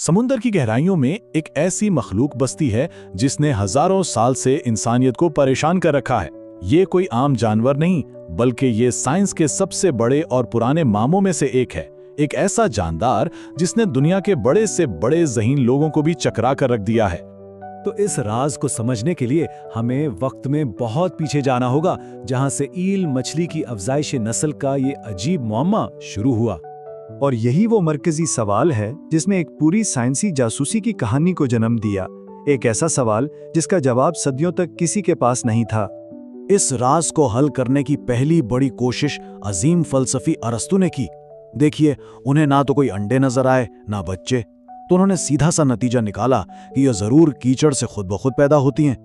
समुद्र की गहराइयों में एक ऐसी मखलूक बसती है जिसने हजारों साल से इंसानियत को परेशान कर रखा है। ये कोई आम जानवर नहीं, बल्कि ये साइंस के सबसे बड़े और पुराने मामों में से एक है। एक ऐसा जानदार जिसने दुनिया के बड़े से बड़े ज़हीन लोगों को भी चकरा कर रख दिया है। तो इस राज को समझने के लिए हमें वक्त में बहुत पीछे जाना होगा, जहां से ईल मछली की अफजाइश नस्ल का ये अजीब मुअम्मा शुरू हुआ। और यही वो मरकजी सवाल है जिसमें एक पूरी साइंसी जासूसी की कहानी को जन्म दिया। एक ऐसा सवाल जिसका जवाब सदियों तक किसी के पास नहीं था। इस राज को हल करने की पहली बड़ी कोशिश अजीम फलसफी अरस्तू ने की। देखिए, उन्हें ना तो कोई अंडे नजर आए ना बच्चे, तो उन्होंने सीधा सा नतीजा निकाला कि यह जरूर कीचड़ से खुद ब खुद पैदा होती हैं।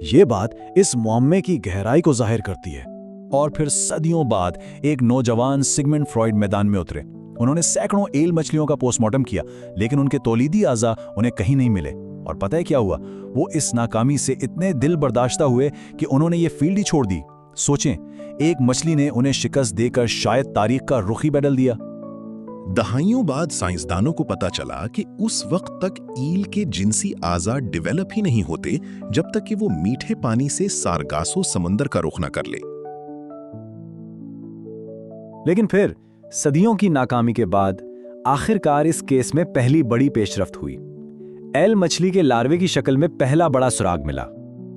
ये बात इस मुअम्मे की गहराई को जाहिर करती है। और फिर सदियों बाद एक नौजवान सिगमंड फ्रॉइड मैदान में उतरे। उन्होंने सैकड़ों ईल मछलियों का पोस्टमार्टम किया, लेकिन उनके तौलीदी आज़ा उन्हें कहीं नहीं मिले। और पता है क्या हुआ? वो इस नाकामी से इतने दिल बर्दाश्ता हुए कि उन्होंने ये फील्ड ही छोड़ दी। सोचें, एक मछली ने उन्हें शिकस्त देकर शायद तारीख का रुख ही बदल दिया। दहाइयों बाद साइंसदानों को पता चला कि उस वक्त तक ईल के जिनसी आज़ा डेवलप ही नहीं होते जब तक कि वो मीठे पानी से सारगासो समंदर का रुख न कर ले। लेकिन फिर सदियों की नाकामी के बाद आखिरकार इस केस में पहली बड़ी पेशरफ्त हुई। एल मछली के लार्वे की शक्ल में पहला बड़ा सुराग मिला।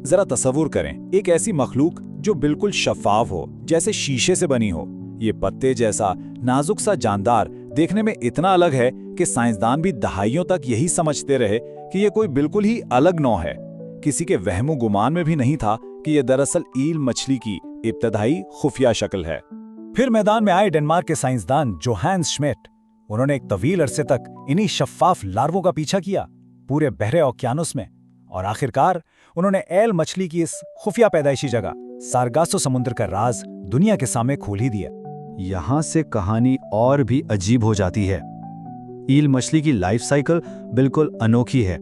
जरा तसव्वुर करें, एक ऐसी मखलूक जो बिल्कुल शफाफ हो, जैसे शीशे से बनी हो। ये पत्ते जैसा नाजुक सा जानदार देखने में इतना अलग है कि साइंसदान भी दहाइयों तक यही समझते रहे कि ये कोई बिल्कुल ही अलग नौ है। किसी के वहमो गुमान में भी नहीं था कि यह दरअसल ईल मछली की इब्तदाई खुफिया शक्ल है। फिर मैदान में आए डेनमार्क के साइंसदान जोहान्स श्मिट। उन्होंने एक तवील अरसे तक इन्हीं शफ्फाफ लार्वों का पीछा किया पूरे बहरे ओकियानुस में, और आखिरकार उन्होंने एल मछली की इस खुफिया पैदाइशी जगह सारगासो समुद्र का राज दुनिया के सामने खोल ही दिया। यहाँ से कहानी और भी अजीब हो जाती है। ईल मछली की लाइफ साइकिल बिल्कुल अनोखी है।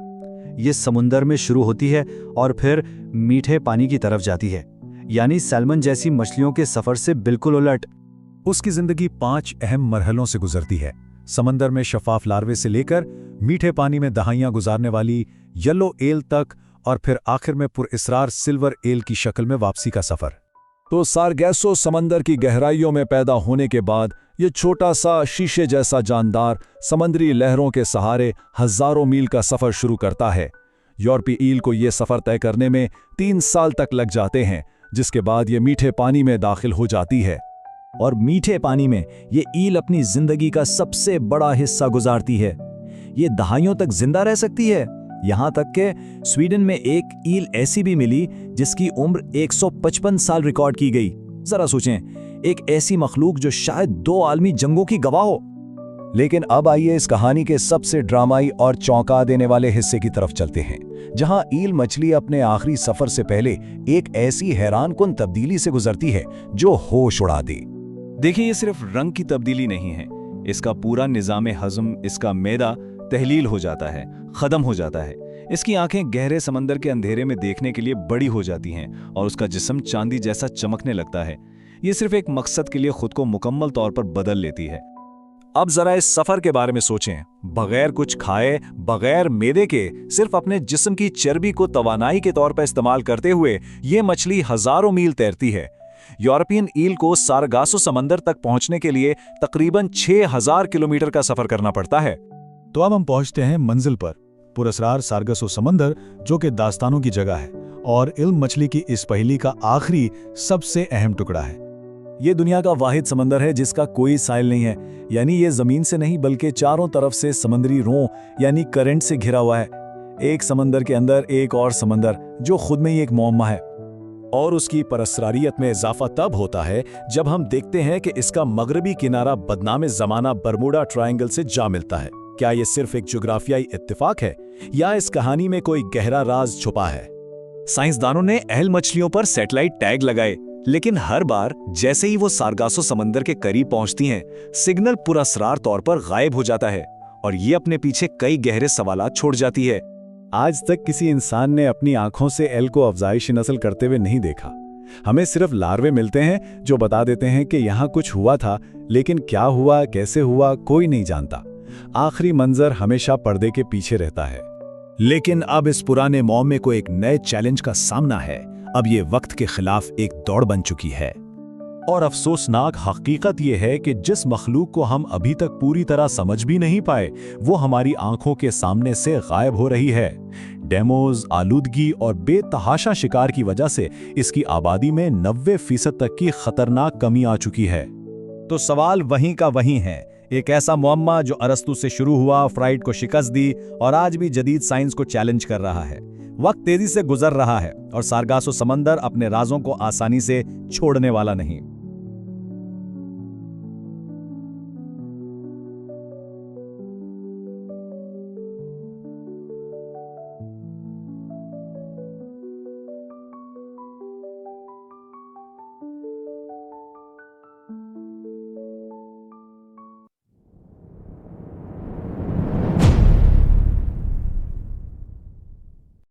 ये समुद्र में शुरू होती है और फिर मीठे पानी की तरफ जाती है, यानी सैल्मन जैसी मछलियों के सफर से बिल्कुल उलट। उसकी जिंदगी 5 अहम मरहलों से गुजरती है। समंदर में शफाफ लार्वे से लेकर मीठे पानी में दहाइयां गुजारने वाली येलो एल तक, और फिर आखिर में पुरइसरार सिल्वर एल की शक्ल में वापसी का सफर। तो सारगैसो समंदर की गहराइयों में पैदा होने के बाद ये छोटा सा शीशे जैसा जानदार समंदरी लहरों के सहारे हजारों मील का सफर शुरू करता है। यूरोपीय ईल को ये सफर तय करने में 3 साल तक लग जाते हैं, जिसके बाद ये मीठे पानी में दाखिल हो जाती है। और मीठे पानी में ये ईल अपनी जिंदगी का सबसे बड़ा हिस्सा गुजारती है। ये दहाइयों तक जिंदा रह सकती है। यहाँ तक कि स्वीडन में एक ईल ऐसी भी मिली जिसकी उम्र 155 साल रिकॉर्ड की गई। जरा सोचें, एक ऐसी मखलूक जो शायद 2 आलमी जंगों की गवाह हो। लेकिन अब आइए इस कहानी के सबसे ड्रामाई और चौंका देने वाले हिस्से की तरफ चलते हैं, जहां ईल मछली अपने आखिरी सफर से पहले एक ऐसी हैरानकुन तब्दीली से गुजरती है जो होश उड़ा दे। देखिए, ये सिर्फ रंग की तब्दीली नहीं है, इसका पूरा निजाम हजम, इसका मैदा तहलील हो जाता है, खत्म हो जाता है। इसकी आंखें गहरे समंदर के अंधेरे में देखने के लिए बड़ी हो जाती हैं और उसका जिस्म चांदी जैसा चमकने लगता है। ये सिर्फ एक मकसद के लिए खुद को मुकम्मल तौर पर बदल लेती है। अब जरा इस सफर के बारे में सोचें। बगैर कुछ खाए, बगैर मैदे के, सिर्फ अपने जिस्म की चर्बी को तवानाई के तौर पर इस्तेमाल करते हुए ये मछली हजारों मील तैरती है। यूरोपियन ईल को सारगासो समंदर तक पहुंचने के लिए तकरीबन 6000 किलोमीटर का सफर करना पड़ता है। तो अब हम पहुंचते हैं मंजिल पर, पुरस्रार सारगासो समंदर, जो कि दास्तानों की जगह है और इल्म मछली की इस पहेली का आखिरी सबसे अहम टुकड़ा है। ये दुनिया का वाहिद समंदर है जिसका कोई साहिल नहीं है, यानी ये जमीन से नहीं बल्कि चारों तरफ से समुद्री रों यानी करंट से घिरा हुआ है। एक समंदर के अंदर एक और समंदर, जो खुद में ही एक मुअम्मा है। और उसकी परस्रारियत में इजाफा तब होता है जब हम देखते हैं कि इसका मगरबी किनारा बदनाम ज़माना बरमूडा ट्रायंगल से जा मिलता है। क्या ये सिर्फ एक जोग्राफियाई इत्तेफाक है या इस कहानी में कोई गहरा राज छुपा है? साइंसदानों ने एल मछलियों पर सैटेलाइट टैग लगाए, लेकिन हर बार जैसे ही वो सारगासो समंदर के करीब पहुंचती हैं, सिग्नल पुरअसरार तौर पर गायब हो जाता है और ये अपने पीछे कई गहरे सवालात छोड़ जाती है। आज तक किसी इंसान ने अपनी आंखों से एल को अफजाइश नस्ल करते हुए नहीं देखा। हमें सिर्फ लार्वे मिलते हैं जो बता देते हैं कि यहाँ कुछ हुआ था, लेकिन क्या हुआ, कैसे हुआ, कोई नहीं जानता। आखिरी मंजर हमेशा पर्दे के पीछे रहता है। लेकिन अब इस पुराने मौमे को एक नए चैलेंज का सामना है। अब ये वक्त के खिलाफ एक दौड़ बन चुकी है। और अफसोसनाक हकीकत यह है कि जिस मखलूक को हम अभी तक पूरी तरह समझ भी नहीं पाए, वो हमारी आंखों के सामने से गायब हो रही है। डेमोज, आलूदगी और बेतहाशा शिकार की वजह से इसकी आबादी में 90% तक की खतरनाक कमी आ चुकी है। तो सवाल वहीं का वहीं है, एक ऐसा मुअम्मा जो अरस्तू से शुरू हुआ, फ्राइड को शिकस्त दी और आज भी जदीद साइंस को चैलेंज कर रहा है। वक्त तेजी से गुजर रहा है और सारगासो समंदर अपने राजों को आसानी से छोड़ने वाला नहीं।